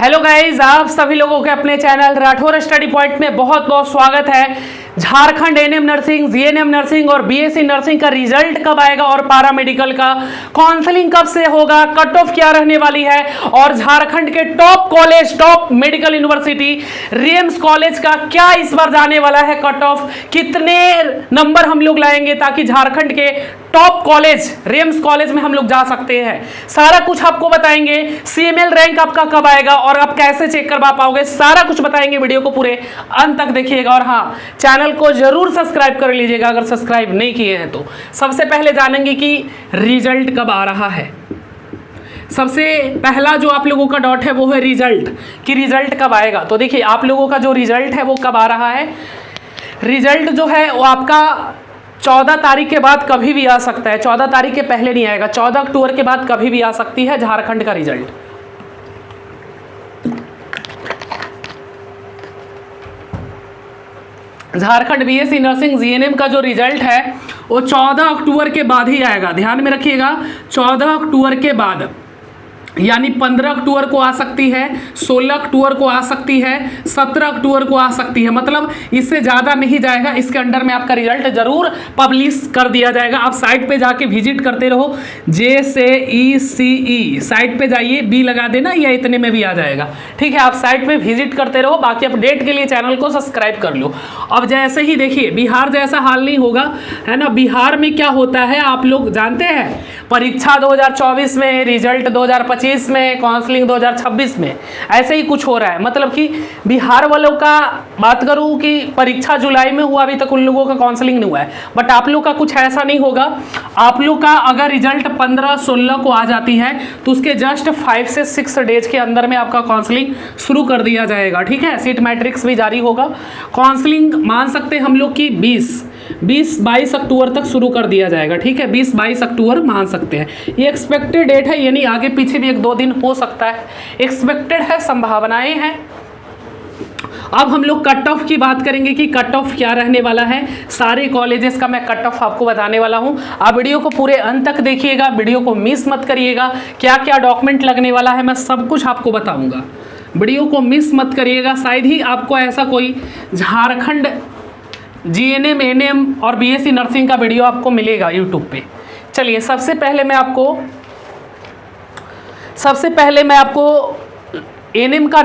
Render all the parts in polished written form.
Hello guys, आप सभी लोगों के अपने चैनल राठौर स्टडी पॉइंट में बहुत बहुत स्वागत है। Jharkhand ANM nursing, GNM nursing और बीएससी नर्सिंग का रिजल्ट कब आएगा और पैरामेडिकल का काउंसलिंग कब से होगा, कट ऑफ क्या रहने वाली है और झारखंड के top college, top medical university RIMS college का क्या इस बार जाने वाला है कट ऑफ, कितने नंबर हम लोग लाएंगे ताकि झारखंड के टॉप कॉलेज रिम्स कॉलेज में हम लोग जा सकते हैं, सारा कुछ आपको बताएंगे। सीएमएल रैंक आपका कब आएगा और आप कैसे चेक करवा पाओगे, सारा कुछ बताएंगे। वीडियो को पूरे अंत तक देखिएगा और हाँ, चैनल को जरूर सब्सक्राइब कर लीजिएगा अगर सब्सक्राइब नहीं किए हैं तो। सबसे पहले जानेंगे कि रिजल्ट कब आ रहा है। सबसे पहला जो आप लोगों का डॉट है वो है रिजल्ट, कि रिजल्ट कब आएगा। तो देखिए, आप लोगों का जो रिजल्ट है वो कब आ रहा है। रिजल्ट जो है वो आपका 14 तारीख के बाद कभी भी आ सकता है, 14 तारीख के पहले नहीं आएगा, 14 अक्टूबर के बाद कभी भी आ सकती है झारखंड का result. Jharkhand BSc nursing GNM का जो रिजल्ट है वो 14 अक्टूबर के बाद ही आएगा, ध्यान में रखिएगा। 14 अक्टूबर के बाद, यानी 15 अक्टूबर को आ सकती है, 16 अक्टूबर को आ सकती है, 17 अक्टूबर को आ सकती है, मतलब इससे ज़्यादा नहीं जाएगा। इसके अंडर में आपका रिजल्ट जरूर पब्लिश कर दिया जाएगा। आप साइट पे जाके विजिट करते रहो, JCECE साइट पे जाइए, बी लगा देना या इतने में भी आ जाएगा, ठीक है। आप साइट पे विजिट करते रहो, बाकी अपडेट के लिए चैनल को सब्सक्राइब कर लो। अब जैसे ही देखिए, बिहार जैसा हाल नहीं होगा, है ना। बिहार में क्या होता है आप लोग जानते हैं, परीक्षा 2024 में, रिजल्ट 2025 में, काउंसलिंग 2026 में, ऐसे ही कुछ हो रहा है। मतलब कि बिहार वालों का बात करूं कि परीक्षा जुलाई में हुआ, अभी तक उन लोगों का काउंसलिंग नहीं हुआ है, बट आप लोग का कुछ ऐसा नहीं होगा। आप लोग का अगर रिजल्ट 15-16 को आ जाती है तो उसके जस्ट 5 से 6 डेज के अंदर में आपका काउंसलिंग शुरू कर दिया जाएगा, ठीक है। सीट मैट्रिक्स भी जारी होगा। काउंसलिंग मान सकते हैं हम लोग की 20-22 अक्टूबर तक शुरू कर दिया जाएगा, ठीक है। 20-22 अक्टूबर मान सकते हैं, ये एक्सपेक्टेड डेट है, यानी आगे पीछे भी 1-2 दिन हो सकता है, एक्सपेक्टेड है, संभावनाएं हैं। अब हम लोग कट ऑफ की बात करेंगे कि कट ऑफ क्या रहने वाला है। सारे कॉलेजेस का मैं कट ऑफ आपको बताने वाला हूं। आप वीडियो को पूरे अंत तक देखिएगा, वीडियो को मिस मत करिएगा। क्या क्या डॉक्यूमेंट लगने वाला है मैं सब कुछ आपको बताऊंगा, वीडियो को मिस मत करिएगा। शायद ही आपको ऐसा कोई झारखंड जीएनएम, एएनएम और बीएससी नर्सिंग का वीडियो आपको मिलेगा यूट्यूब पे। चलिए, सबसे पहले मैं आपको एएनएम का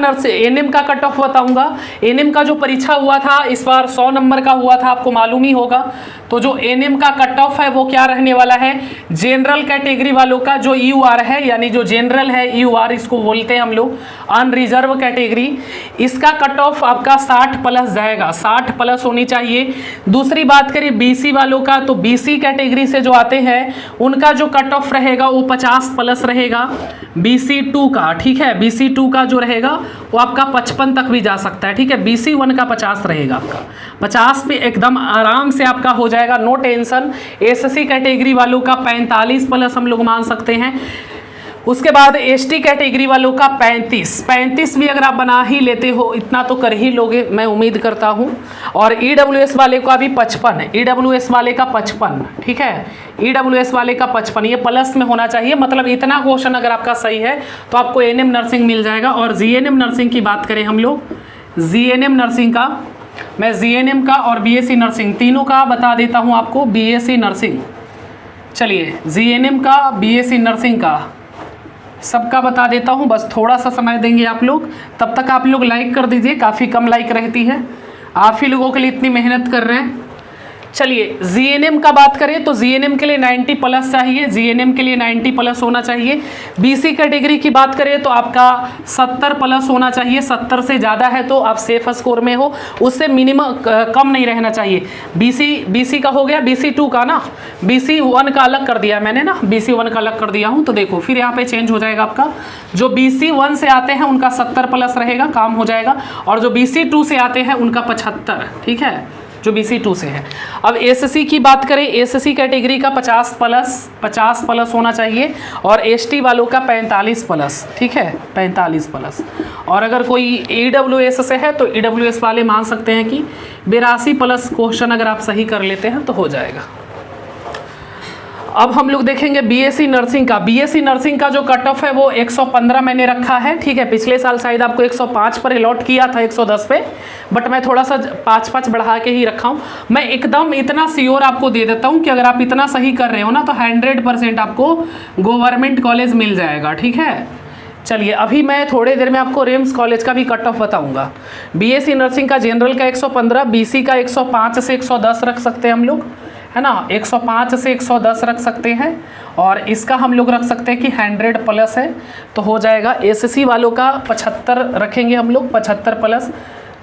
कट ऑफ बताऊंगा। एएनएम का जो परीक्षा हुआ था इस बार 100 नंबर का हुआ था, आपको मालूम ही होगा। तो जो एएनएम का कट ऑफ है वो क्या रहने वाला है। जनरल कैटेगरी वालों का जो यूआर है, यानी जो जनरल है यूआर इसको बोलते हैं हम लोग, अनरिजर्व कैटेगरी, इसका कट ऑफ आपका 60 प्लस जाएगा, 60 प्लस होनी चाहिए। दूसरी बात करें बीसी वालों का, तो बीसी कैटेगरी से जो आते हैं उनका जो कट ऑफ रहेगा वो 50 प्लस रहेगा, BC2 का, ठीक है। BC2 का जो रहेगा वो आपका 55 तक भी जा सकता है, ठीक है। BC1 का 50 रहेगा, आपका 50 पे एकदम आराम से आपका हो जाएगा, नो टेंशन। SC कैटेगरी वालों का 45 प्लस हम लोग मान सकते हैं। उसके बाद ST कैटेगरी वालों का 35 भी अगर आप बना ही लेते हो, इतना तो कर ही लोगे मैं उम्मीद करता हूं। और EWS वाले का भी 55 है, EWS वाले का 55, ठीक है। EWS वाले का 55, ये प्लस में होना चाहिए, मतलब इतना क्वेश्चन अगर आपका सही है तो आपको एएनएम नर्सिंग मिल जाएगा। और जीएनएम नर्सिंग की बात करें हम लोग, जीएनएम नर्सिंग का, मैं जीएनएम का और बीएससी नर्सिंग तीनों का बता देता हूँ आपको। बीएससी नर्सिंग, चलिए जीएनएम का, बीएससी नर्सिंग का सबका बता देता हूं, बस थोड़ा सा समय देंगे आप लोग। तब तक आप लोग लाइक कर दीजिए, काफ़ी कम लाइक रहती है, आप ही लोगों के लिए इतनी मेहनत कर रहे हैं। चलिए, जीएनएम का बात करें तो जीएनएम के लिए 90 प्लस चाहिए, जीएनएम के लिए 90 प्लस होना चाहिए। बीसी कैटेगरी की बात करें तो आपका 70 प्लस होना चाहिए, 70 से ज़्यादा है तो आप सेफ स्कोर में हो, उससे मिनिमम कम नहीं रहना चाहिए। बीसी का हो गया, BC2 का ना, BC1 का अलग कर दिया मैंने ना, BC1 का अलग कर दिया हूँ, तो देखो फिर यहाँ पे चेंज हो जाएगा आपका। जो BC1 से आते हैं उनका 70 प्लस रहेगा, काम हो जाएगा। और जो BC2 से आते हैं उनका 75, ठीक है, जो BC2 से है। अब SC की बात करें, SC कैटेगरी का 50 प्लस होना चाहिए और ST वालों का 45 प्लस, ठीक है, 45 प्लस। और अगर कोई EWS से है तो EWS वाले मान सकते हैं कि 82 प्लस क्वेश्चन अगर आप सही कर लेते हैं तो हो जाएगा। अब हम लोग देखेंगे बीएससी नर्सिंग का। बीएससी नर्सिंग का जो कट ऑफ है वो 115 मैंने रखा है, ठीक है। पिछले साल शायद आपको 105 पर अलॉट किया था 110 पे, बट मैं थोड़ा सा 5-5 बढ़ा के ही रखा हूँ। मैं एकदम इतना श्योर आपको दे देता हूँ कि अगर आप इतना सही कर रहे हो ना तो 100% आपको गवर्नमेंट कॉलेज मिल जाएगा, ठीक है। चलिए अभी मैं थोड़ी देर में आपको रिम्स कॉलेज का भी कट ऑफ बताऊंगा। बीएससी नर्सिंग का जनरल का 115, बीसी का 105 से 110 रख सकते हैं हम लोग, है ना। 105 से 110 रख सकते हैं, और इसका हम लोग रख सकते हैं कि 100+ है तो हो जाएगा। एसएससी वालों का 75 रखेंगे हम लोग, 75 प्लस,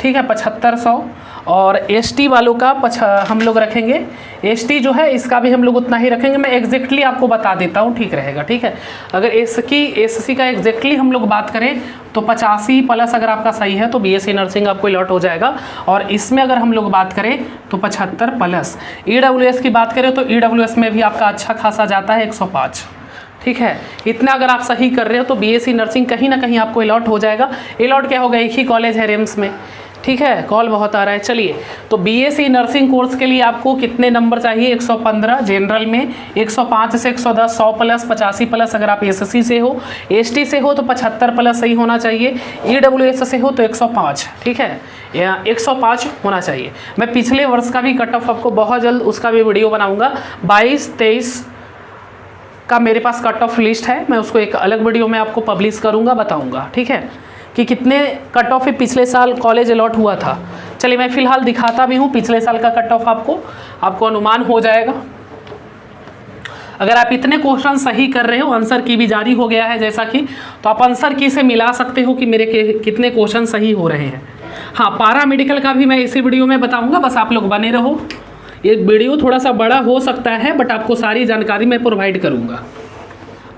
ठीक है, 7500। और एसटी वालों का हम लोग रखेंगे, एसटी जो है इसका भी हम लोग उतना ही रखेंगे। मैं एग्जैक्टली आपको बता देता हूँ, ठीक रहेगा, ठीक है। अगर एससी का एग्जैक्टली हम लोग बात करें तो 85+ अगर आपका सही है तो बीएससी नर्सिंग आपको अलॉट हो जाएगा। और इसमें अगर हम लोग बात करें तो 75+। ईडब्ल्यूएस की बात करें तो ईडब्ल्यूएस में भी आपका अच्छा खासा जाता है 105, ठीक है। इतना अगर आप सही कर रहे हो तो बीएससी नर्सिंग कहीं ना कहीं आपको अलॉट हो जाएगा। अलॉट क्या होगा, एक ही कॉलेज है रिम्स में, ठीक है। कॉल बहुत आ रहा है। चलिए तो बीएससी नर्सिंग कोर्स के लिए आपको कितने नंबर चाहिए, 115 जनरल में, 105 से 110, 100+, 85+ अगर आप एसएससी से हो। एसटी से हो तो 75+ सही होना चाहिए। ईडब्ल्यूएस से हो तो 105, ठीक है, या 105 होना चाहिए। मैं पिछले वर्ष का भी कट ऑफ आपको बहुत जल्द उसका भी वीडियो बनाऊँगा। 22-23 का मेरे पास कट ऑफ लिस्ट है, मैं उसको एक अलग वीडियो में आपको पब्लिश करूँगा, बताऊँगा, ठीक है, कि कितने कट ऑफ पिछले साल कॉलेज अलॉट हुआ था। चलिए मैं फ़िलहाल दिखाता भी हूँ पिछले साल का कट ऑफ, आपको अनुमान हो जाएगा। अगर आप इतने क्वेश्चन सही कर रहे हो, आंसर की भी जारी हो गया है जैसा कि, तो आप आंसर की से मिला सकते हो कि मेरे कितने क्वेश्चन सही हो रहे हैं। हाँ, पारा मेडिकल का भी मैं इसी वीडियो में बताऊँगा, बस आप लोग बने रहो। ये वीडियो थोड़ा सा बड़ा हो सकता है, बट आपको सारी जानकारी मैं प्रोवाइड करूँगा,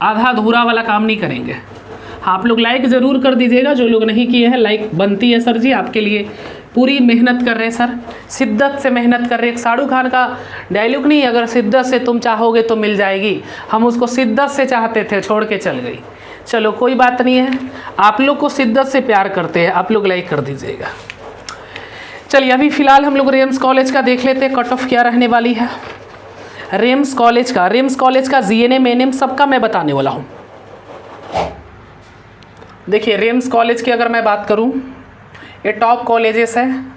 आधा अधूरा वाला काम नहीं करेंगे। हाँ, आप लोग लाइक ज़रूर कर दीजिएगा, जो लोग नहीं किए हैं। लाइक बनती है सर जी, आपके लिए पूरी मेहनत कर रहे हैं सर, शिद्दत से मेहनत कर रहे हैं। एक शाहरुख खान का डायलॉग नहीं, अगर शिद्दत से तुम चाहोगे तो मिल जाएगी। हम उसको शिद्दत से चाहते थे, छोड़ के चल गई। चलो कोई बात नहीं है, आप लोग को शिद्दत से प्यार करते हैं, आप लोग लाइक कर दीजिएगा। चलिए अभी फ़िलहाल हम लोग रिम्स कॉलेज का देख लेते हैं कट ऑफ क्या रहने वाली है। रिम्स कॉलेज का जीएनएम एनएम सबका मैं बताने वाला हूँ। देखिए रिम्स कॉलेज की अगर मैं बात करूं, ये टॉप कॉलेजेस है।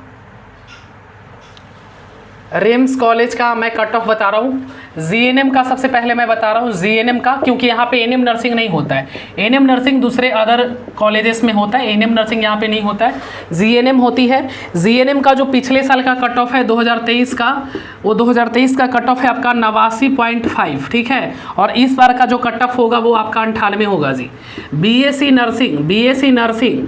रिम्स कॉलेज का मैं कट ऑफ बता रहा हूं। जीएनएम का सबसे पहले मैं बता रहा हूं, जीएनएम का, क्योंकि यहाँ पे एनएम नर्सिंग नहीं होता है। एनएम नर्सिंग दूसरे अदर कॉलेजेस में होता है, एनएम नर्सिंग यहाँ पे नहीं होता है, जीएनएम होती है। जीएनएम का जो पिछले साल का कट ऑफ है 2023 का, वो 2023 का कट ऑफ है आपका 89.5, ठीक है। और इस बार का जो कट ऑफ होगा वो आपका 98 होगा जी। बीएससी नर्सिंग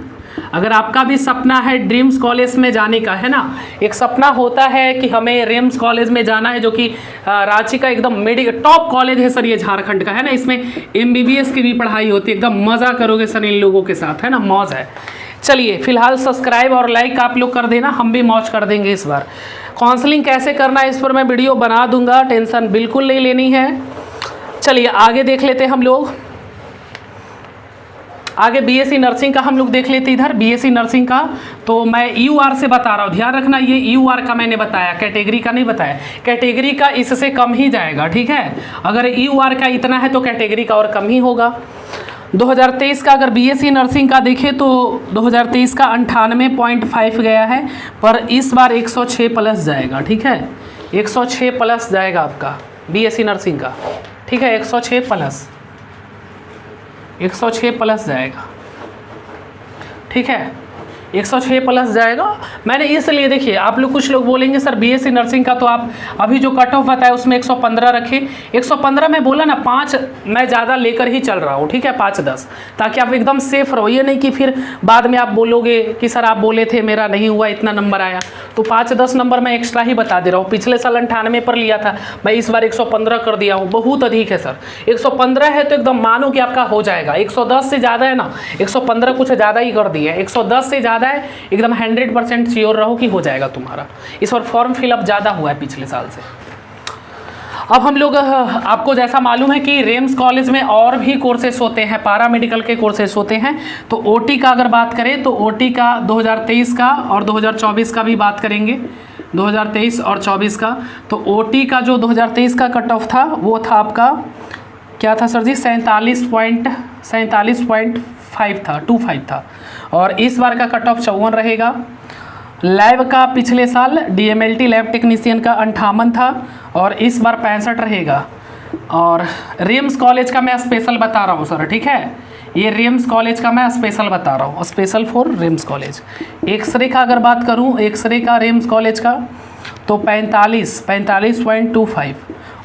अगर आपका भी सपना है ड्रीम्स कॉलेज में जाने का, है ना, एक सपना होता है कि हमें रिम्स कॉलेज में जाना है, जो कि रांची का एकदम टॉप कॉलेज है सर, ये झारखंड का है ना, इसमें एमबीबीएस की भी पढ़ाई होती है, एकदम मज़ा करोगे सर इन लोगों के साथ, है ना, मौज है। चलिए फिलहाल सब्सक्राइब और लाइक आप लोग कर देना, हम भी मौज कर देंगे इस बार। काउंसलिंग कैसे करना है इस पर मैं वीडियो बना दूंगा, टेंशन बिल्कुल नहीं लेनी है। चलिए आगे देख लेते हैं हम लोग। आगे बीएससी नर्सिंग का हम लोग देख लेते हैं। इधर बीएससी नर्सिंग का तो मैं यूआर से बता रहा हूँ, ध्यान रखना, ये यूआर का मैंने बताया, कैटेगरी का नहीं बताया। कैटेगरी का इससे कम ही जाएगा, ठीक है। अगर यूआर का इतना है तो कैटेगरी का और कम ही होगा। 2023 का अगर बीएससी नर्सिंग का देखें तो 2023 का 98.5 गया है, पर इस बार 106+ जाएगा, ठीक है। 106+ जाएगा आपका बीएससी नर्सिंग का, ठीक है, 106+ जाएगा, ठीक है, 106+ जाएगा। मैंने इसलिए, देखिए आप लोग, कुछ लोग बोलेंगे सर बीएससी नर्सिंग का तो आप अभी जो कट ऑफ बताया उसमें 115 रखे। 115 में बोला ना, 5 मैं ज़्यादा लेकर ही चल रहा हूँ, ठीक है, 5-10, ताकि आप एकदम सेफ रहो। ये नहीं कि फिर बाद में आप बोलोगे कि सर आप बोले थे मेरा नहीं हुआ, इतना नंबर आया, तो 5-10 नंबर मैं एक्स्ट्रा ही बता दे रहा हूँ। पिछले साल 98 पर लिया था, मैं इस बार 115 कर दिया हूँ, बहुत अधिक है सर। 115 है तो एकदम मानो कि आपका हो जाएगा। 110 से ज़्यादा है ना, 115 कुछ ज़्यादा ही कर दिया है, 110 से ज़्यादा है, एकदम 100% श्योर रहो कि हो जाएगा तुम्हारा। इस बार फॉर्म फिलअप ज़्यादा हुआ है पिछले साल से। अब हम लोग, आपको जैसा मालूम है कि रिम्स कॉलेज में और भी कोर्सेस होते हैं, पारा मेडिकल के कोर्सेस होते हैं। तो ओटी का अगर बात करें तो ओटी का 2023 का और 2024 का भी बात करेंगे। 2023 और 24 का। तो ओटी का जो 2023 का कट ऑफ था वो था आपका क्या था सर जी, 47.5 था, 25 था। और इस बार का कट ऑफ 54 रहेगा। लैब का पिछले साल डीएमएलटी लैब टेक्नीशियन का 58 था और इस बार 65 रहेगा। और रिम्स कॉलेज का मैं स्पेशल बता रहा हूँ सर, ठीक है, ये रिम्स कॉलेज का मैं स्पेशल बता रहा हूँ, special for RIMS college. X ray का अगर बात करूँ, एक्सरे का रिम्स कॉलेज का तो 45.25।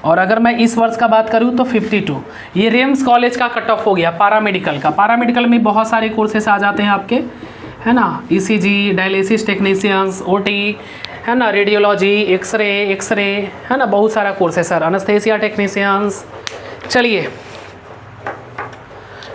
और अगर मैं इस वर्ष का बात करूँ तो 52। ये रिम्स कॉलेज का कट ऑफ हो गया पैरामेडिकल का। पैरामेडिकल में बहुत सारे कोर्सेस आ जाते हैं आपके, है ना, ईसीजी, डायलिसिस टेक्नीशियंस, ओटी, है ना, रेडियोलॉजी, एक्सरे, है ना, बहुत सारा कोर्स है सर, एनेस्थेसिया टेक्नीशियंस। चलिए,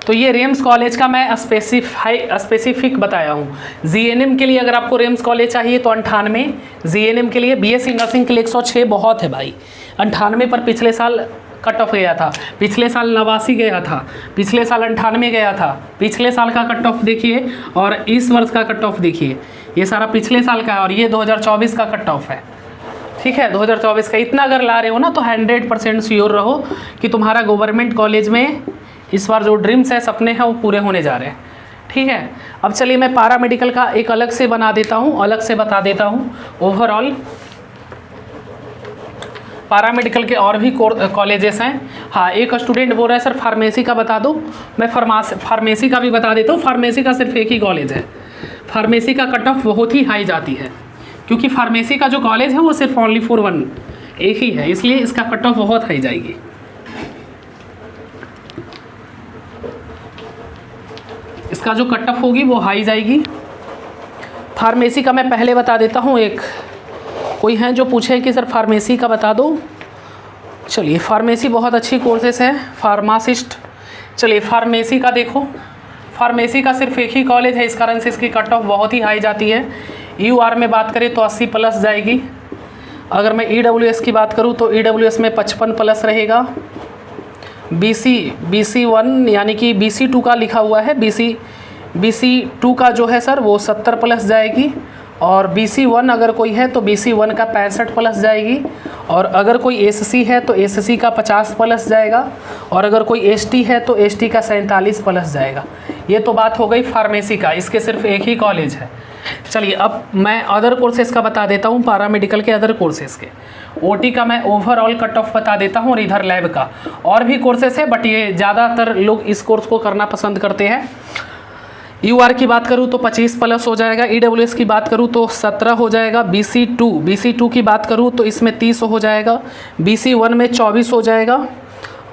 तो ये रिम्स कॉलेज का मैं स्पेसिफिक बताया हूँ। जीएनएम के लिए अगर आपको रिम्स कॉलेज चाहिए तो 98, जीएनएम के लिए, बीएससी नर्सिंग के लिए 106 बहुत है भाई। 98 पर पिछले साल कट ऑफ गया था, पिछले साल 89 गया था, पिछले साल 98 गया था। पिछले साल का कट ऑफ देखिए और इस वर्ष का कट ऑफ देखिए, ये सारा पिछले साल का है और ये 2024 का कट ऑफ है, ठीक है, 2024 का। इतना अगर ला रहे हो ना तो 100% श्योर रहो कि तुम्हारा गवर्नमेंट कॉलेज में इस बार जो ड्रीम्स है, सपने हैं, वो पूरे होने जा रहे हैं, ठीक है। अब चलिए मैं पैरामेडिकल का एक अलग से बना देता हूँ, अलग से बता देता हूँ ओवरऑल। पैरामेडिकल के और भी कॉलेजेस हैं। हाँ, एक स्टूडेंट बोल रहा है सर फार्मेसी का बता दो, मैं फार्मेसी का भी बता देता हूँ। फार्मेसी का सिर्फ एक ही कॉलेज है, फार्मेसी का कट ऑफ बहुत ही हाई जाती है, क्योंकि फार्मेसी का जो कॉलेज है वो सिर्फ ओनली फॉर वन एक ही है, इसलिए इसका कट ऑफ बहुत हाई जाएगी। इसका जो कट ऑफ होगी वो हाई जाएगी। फार्मेसी का मैं पहले बता देता हूँ। एक कोई हैं जो पूछे कि सर फार्मेसी का बता दो। चलिए, फार्मेसी बहुत अच्छी कोर्सेस है, फार्मासिस्ट। चलिए फार्मेसी का देखो, फार्मेसी का सिर्फ एक ही कॉलेज है, इस कारण से इसकी कट ऑफ बहुत ही हाई जाती है। यूआर में बात करें तो 80 प्लस जाएगी। अगर मैं ईडब्ल्यूएस की बात करूँ तो ईडब्ल्यूएस में 55 प्लस रहेगा। BC1 यानी कि BC2 का लिखा हुआ है, BC2 का जो है सर वो 70 प्लस जाएगी। और BC1 अगर कोई है तो BC1 का 65 प्लस जाएगी। और अगर कोई SC है तो SC का 50 प्लस जाएगा। और अगर कोई ST है तो ST का 47 प्लस जाएगा। ये तो बात हो गई फार्मेसी का, इसके सिर्फ एक ही कॉलेज है। चलिए अब मैं अदर कोर्सेज़ का बता देता हूँ, पैरामेडिकल के अदर कोर्सेज़ के। ओटी का मैं ओवरऑल कट ऑफ बता देता हूँ और इधर लैब का। और भी कोर्सेस है बट ये ज़्यादातर लोग इस कोर्स को करना पसंद करते हैं। यूआर की बात करूँ तो 25 प्लस हो जाएगा। ईडब्ल्यूएस की बात करूँ तो 17 हो जाएगा। BC2 की बात करूँ तो इसमें 30 हो जाएगा। BC1 में 24 हो जाएगा।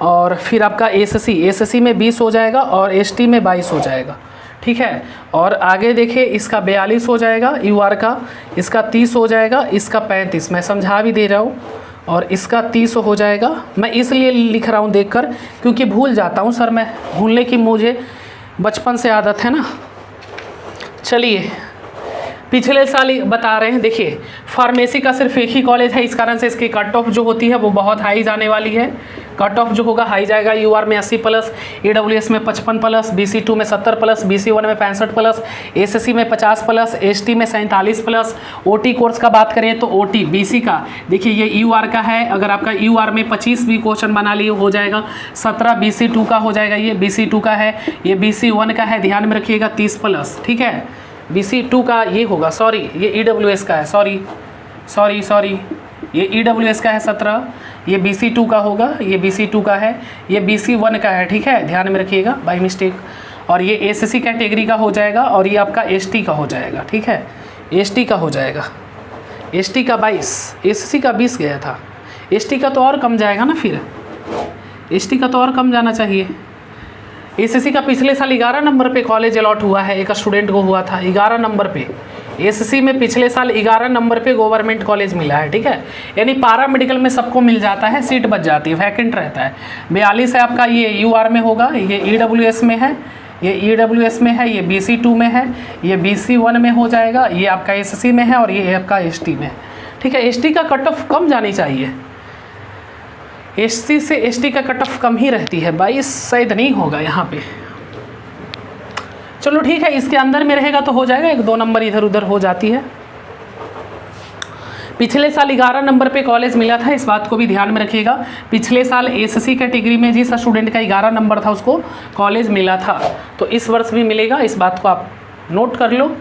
और फिर आपका एसएससी में 20 हो जाएगा और एसटी में 22 हो जाएगा, ठीक है। और आगे देखिए, इसका 42 हो जाएगा यूआर का, इसका 30 हो जाएगा, इसका 35, मैं समझा भी दे रहा हूँ, और इसका 30 हो जाएगा। मैं इसलिए लिख रहा हूँ देखकर, क्योंकि भूल जाता हूँ सर, मैं भूलने की मुझे बचपन से आदत है ना। चलिए पिछले साल ही बता रहे हैं, देखिए फार्मेसी का सिर्फ एक ही कॉलेज है, इस कारण से इसकी कट ऑफ जो होती है वो बहुत हाई जाने वाली है। कट ऑफ जो होगा हाई जाएगा। यूआर में 80 प्लस, ईडब्ल्यूएस में 55 प्लस, BC2 में 70 प्लस, BC1 में 65 प्लस, एसएससी में 50 प्लस, एसटी में 47 प्लस। ओटी कोर्स का बात करें तो ओटी BC का देखिए ये यूआर का है, अगर आपका यूआर में 25 भी क्वेश्चन बना लिए हो जाएगा। 17 BC2 का हो जाएगा, ये BC2 का है, ये BC1 का है, ध्यान में रखिएगा 30 प्लस, ठीक है। BC2 का ये होगा, सॉरी ये ईडब्ल्यूएस का है, सॉरी ये ईडब्ल्यूएस का है 17, ये BC2 का होगा, ये BC2 का है, ये BC1 का है, ठीक है, ध्यान में रखिएगा बाय मिस्टेक। और ये एसएससी कैटेगरी का हो जाएगा और ये आपका एसटी का हो जाएगा, ठीक है, एसटी का हो जाएगा। एसटी का 22, एसएससी का 20 गया था, एसटी का तो और कम जाएगा ना, फिर एसटी का तो और कम जाना चाहिए। एसएससी का पिछले साल 11 नंबर पे कॉलेज अलॉट हुआ है, एक स्टूडेंट को हुआ था 11 नंबर पे। एसएससी में पिछले साल 11 नंबर पे गवर्नमेंट कॉलेज मिला है, ठीक है। यानी पैरा मेडिकल में सबको मिल जाता है, सीट बच जाती है, वैकेंट रहता है। 42 है आपका, ये यूआर में होगा, ये ईडब्ल्यूएस में है, ये ईडब्ल्यूएस में है, ये BC2 में है, ये BC1 में हो जाएगा, ये आपका एसएससी में है और ये आपका एसटी में है, ठीक है। एसटी का कट ऑफ कम जानी चाहिए, एससी से एसटी का कट ऑफ कम ही रहती है, 22 शायद नहीं होगा यहाँ पे। चलो ठीक है, इसके अंदर में रहेगा तो हो जाएगा, 1-2 नंबर इधर उधर हो जाती है। पिछले साल 11 नंबर पे कॉलेज मिला था, इस बात को भी ध्यान में रखिएगा। पिछले साल एससी कैटेगरी में जिस स्टूडेंट का 11 नंबर था उसको कॉलेज मिला था, तो इस वर्ष भी मिलेगा, इस बात को आप नोट कर लो,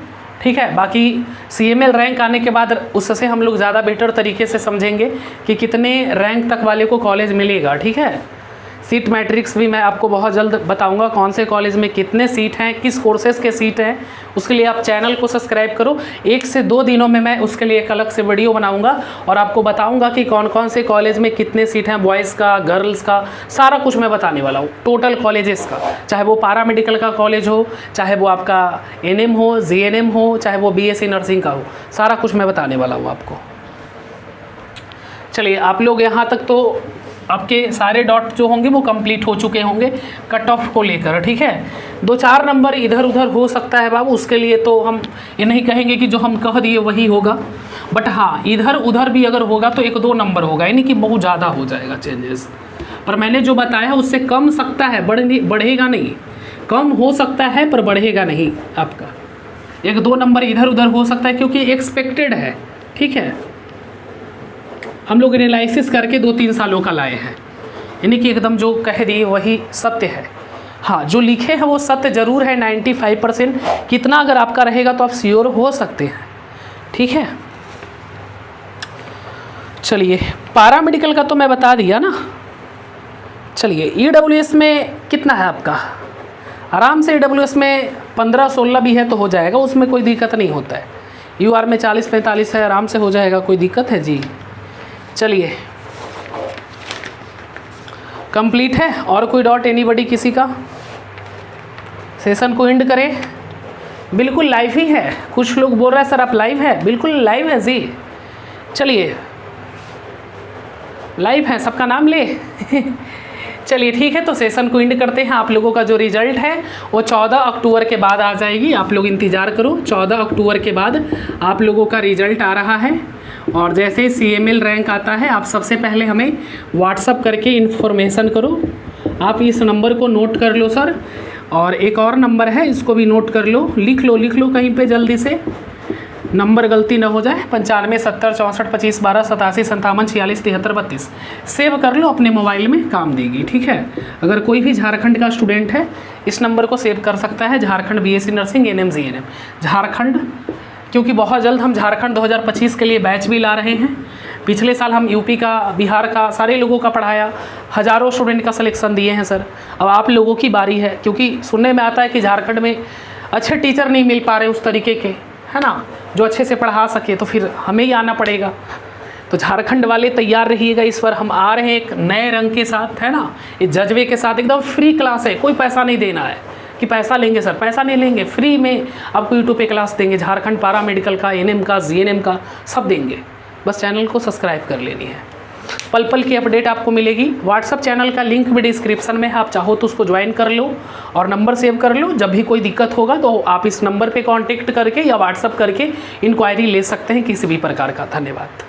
ठीक है। बाकी CML रैंक आने के बाद उससे हम लोग ज़्यादा बेटर तरीके से समझेंगे कि कितने रैंक तक वाले को कॉलेज मिलेगा, ठीक है। सीट मैट्रिक्स भी मैं आपको बहुत जल्द बताऊंगा, कौन से कॉलेज में कितने सीट हैं, किस कोर्सेज़ के सीट हैं। उसके लिए आप चैनल को सब्सक्राइब करो। 1 से 2 दिनों में मैं उसके लिए एक अलग से वीडियो बनाऊंगा और आपको बताऊंगा कि कौन कौन से कॉलेज में कितने सीट हैं, बॉयज़ का, गर्ल्स का, सारा कुछ मैं बताने वाला हूँ, टोटल कॉलेजेस का। चाहे वो पैरामेडिकल का कॉलेज हो, चाहे वो आपका NM हो, GNM हो, चाहे वो BSc नर्सिंग का हो, सारा कुछ मैं बताने वाला हूँ आपको। चलिए, आप लोग यहाँ तक तो आपके सारे डॉट जो होंगे वो कंप्लीट हो चुके होंगे कट ऑफ को लेकर, ठीक है। 2-4 नंबर इधर उधर हो सकता है बाबू, उसके लिए तो हम ये नहीं कहेंगे कि जो हम कह दिए वही होगा, बट हाँ इधर उधर भी अगर होगा तो 1-2 नंबर होगा, यानी कि बहुत ज़्यादा हो जाएगा चेंजेस। पर मैंने जो बताया उससे कम सकता है, बढ़ेगा नहीं, कम हो सकता है पर बढ़ेगा नहीं। आपका 1-2 नंबर इधर उधर हो सकता है क्योंकि एक्सपेक्टेड है, ठीक है। हम लोग एनालिसिस करके 2-3 सालों का लाए हैं, यानी कि एकदम जो कह दिए वही सत्य है। हाँ, जो लिखे हैं वो सत्य ज़रूर है 95%। कितना अगर आपका रहेगा तो आप श्योर हो सकते हैं, ठीक है। चलिए, पैरामेडिकल का तो मैं बता दिया ना। चलिए, EWS में कितना है आपका? आराम से EWS में 15-16 भी है तो हो जाएगा, उसमें कोई दिक्कत नहीं होता है। UR में 40-45 है, आराम से हो जाएगा, कोई दिक्कत है जी। चलिए, कंप्लीट है। और कोई डॉट एनीबडी किसी का? सेशन को एंड करें। बिल्कुल लाइव ही है, कुछ लोग बोल रहे हैं सर आप लाइव है, बिल्कुल लाइव है जी। चलिए, लाइव है, सबका नाम ले चलिए ठीक है, तो सेशन को एंड करते हैं। आप लोगों का जो रिजल्ट है वो 14 अक्टूबर के बाद आ जाएगी, आप लोग इंतज़ार करो। 14 अक्टूबर के बाद आप लोगों का रिजल्ट आ रहा है, और जैसे ही CML रैंक आता है आप सबसे पहले हमें व्हाट्सअप करके इन्फॉर्मेशन करो। आप इस नंबर को नोट कर लो सर, और एक और नंबर है इसको भी नोट कर लो, लिख लो कहीं पे जल्दी से, नंबर गलती ना हो जाए। 95 70 64 25 12 87 57 46 73 32 सेव कर लो, अपने मोबाइल में काम देगी, ठीक है। अगर कोई भी झारखंड का स्टूडेंट है इस नंबर को सेव कर सकता है, Jharkhand BSc nursing NM GNM Jharkhand, क्योंकि बहुत जल्द हम झारखंड 2025 के लिए बैच भी ला रहे हैं। पिछले साल हम यूपी का, बिहार का, सारे लोगों का पढ़ाया, हज़ारों स्टूडेंट का सिलेक्शन दिए हैं सर। अब आप लोगों की बारी है, क्योंकि सुनने में आता है कि झारखंड में अच्छे टीचर नहीं मिल पा रहे उस तरीके के, है ना, जो अच्छे से पढ़ा सके, तो फिर हमें ही आना पड़ेगा। तो झारखंड वाले तैयार रहिएगा, इस बार हम आ रहे हैं एक नए रंग के साथ, है ना, इस जज्बे के साथ। एकदम फ्री क्लास है, कोई पैसा नहीं देना है कि पैसा लेंगे सर, पैसा नहीं लेंगे, फ्री में आपको यूट्यूब पे क्लास देंगे। झारखंड पैरामेडिकल का, NM का, GNM का सब देंगे, बस चैनल को सब्सक्राइब कर लेनी है। पल पल की अपडेट आपको मिलेगी। व्हाट्सअप चैनल का लिंक भी डिस्क्रिप्शन में है, आप चाहो तो उसको ज्वाइन कर लो और नंबर सेव कर लो। जब भी कोई दिक्कत होगा तो आप इस नंबर पे कांटेक्ट करके या व्हाट्सअप करके इंक्वायरी ले सकते हैं किसी भी प्रकार का। धन्यवाद।